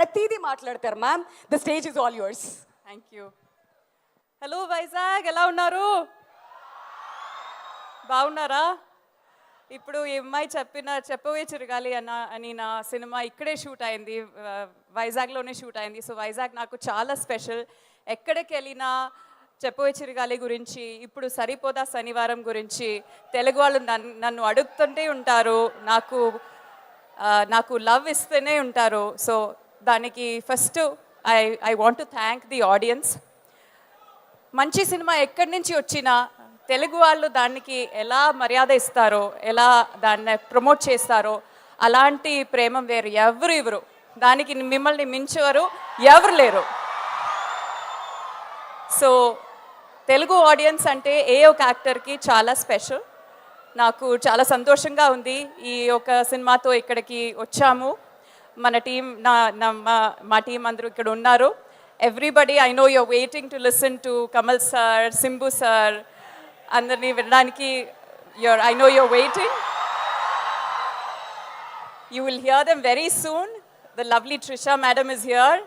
ప్రతిదీ మాట్లాడతారు ma'am. The stage is all yours. Thank you. Hello Vizag, ఎలా ఉన్నారు? బాగున్నారా? ఇప్పుడు ఈ అమ్మాయి చెప్పవే చిరగాలి అని నా సినిమా ఇక్కడే షూట్ అయింది, వైజాగ్లోనే షూట్ అయింది. సో వైజాగ్ నాకు చాలా స్పెషల్. ఎక్కడికి వెళ్ళినా చెప్పవే చిరగాలి గురించి, ఇప్పుడు సరిపోదా శనివారం గురించి తెలుగు వాళ్ళు నన్ను అడుగుతుంటే ఉంటారు, నాకు లవ్ ఇస్తూనే ఉంటారు. సో దానికి first I want to thank the audience. మంచి సినిమా ఎక్కడి నుంచి వచ్చినా తెలుగు వాళ్ళు దానికి ఎలా మర్యాద ఇస్తారో, ఎలా దాన్ని ప్రమోట్ చేస్తారో అలాంటి ప్రేమ వేరు ఎవరు దానికి మిమ్మల్ని మించేవారు ఎవరు లేరు. సో తెలుగు ఆడియన్స్ అంటే ఏ ఒక యాక్టర్కి చాలా స్పెషల్. నాకు చాలా సంతోషంగా ఉంది ఈ ఒక సినిమాతో ఇక్కడికి వచ్చాము. మన టీం మా టీం అందరూ ఇక్కడ ఉన్నారు. Everybody, I know you're waiting to listen to Kamal sir, Simbu sir, అందరినీ వినడానికి I know you're waiting. You will hear them very soon. The lovely Trisha madam is here,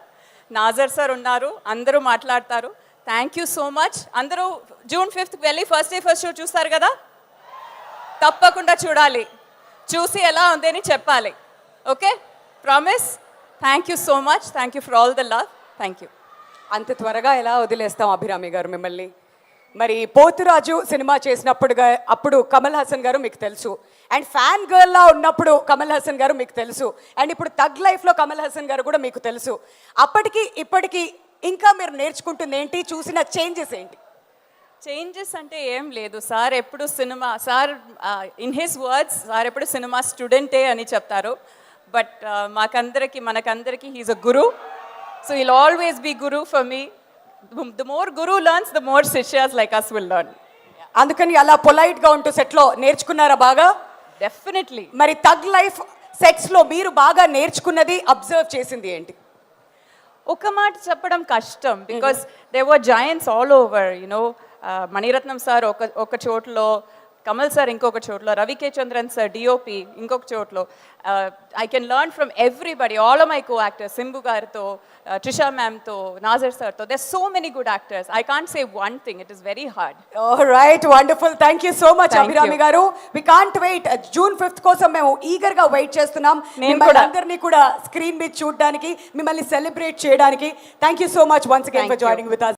Nassar sir ఉన్నారు, అందరూ మాట్లాడతారు. Thank you so much. అందరూ June 5th వెళ్ళి first day first show చూస్తారు కదా, తప్పకుండా చూడాలి. చూసి ఎలా ఉంది అని చెప్పాలి. Okay, promise. Thank you so much. Thank you for all the love. Thank you. అంత త్వరగా ఎలా వదిలేస్తాం అభిరామి గారు మిమ్మల్ని? మరి పోతురాజు సినిమా అప్పుడు కమల్ హాసన్ గారు మీకు తెలుసు, అండ్ ఫ్యాన్ గర్ల్లా ఉన్నప్పుడు కమల్ హాసన్ గారు మీకు తెలుసు, అండ్ ఇప్పుడు థగ్ లైఫ్లో కమల్ హాసన్ గారు కూడా మీకు తెలుసు. అప్పటికి ఇప్పటికీ ఇంకా మీరు నేర్చుకుంటుంది ఏంటి? చూసిన చేంజెస్ ఏంటి? చేంజెస్ అంటే ఏం లేదు. సార్ ఎప్పుడు ఇన్ హిస్ వర్డ్స్ సార్ ఎప్పుడు సినిమా స్టూడెంటే అని చెప్తారు. బట్ మనకందరికి he's a guru. So he'll always be guru for me. The more guru learns, the more శిష్యాస్ like us will learn. అందుకని అలా పొలైట్గా ఉంటూ సెట్లో నేర్చుకున్నారా బాగా? డెఫినెట్లీ. మరి థగ్ లైఫ్ సెట్స్లో మీరు బాగా నేర్చుకున్నది, అబ్జర్వ్ చేసింది ఏంటి? ఒక మాట చెప్పడం కష్టం, because they were joints all over. Mani Ratnam sir ఒక చోట్లో, కమల్ సార్ ఇంకొక చోట్లో, రవికే చంద్రన్ సార్ డిఓపి ఇంకొక చోట్లో. I can learn from everybody, all of my co actors, Simbu గారితో, ట్రిషా మ్యామ్తో, నాజర్ సార్తో. There so many good actors. I can't say one thing. It is very hard. Right, wonderful. Thank you so much Abhirami గారు. We can't wait. June 5th కోసం మేము ఈగర్గా wait చేస్తున్నాం, మిమ్మల్ని అందరినీ కూడా స్క్రీన్ మీద చూడడానికి, మిమ్మల్ని సెలబ్రేట్ చేయడానికి. Thank you so much once again for joining with us.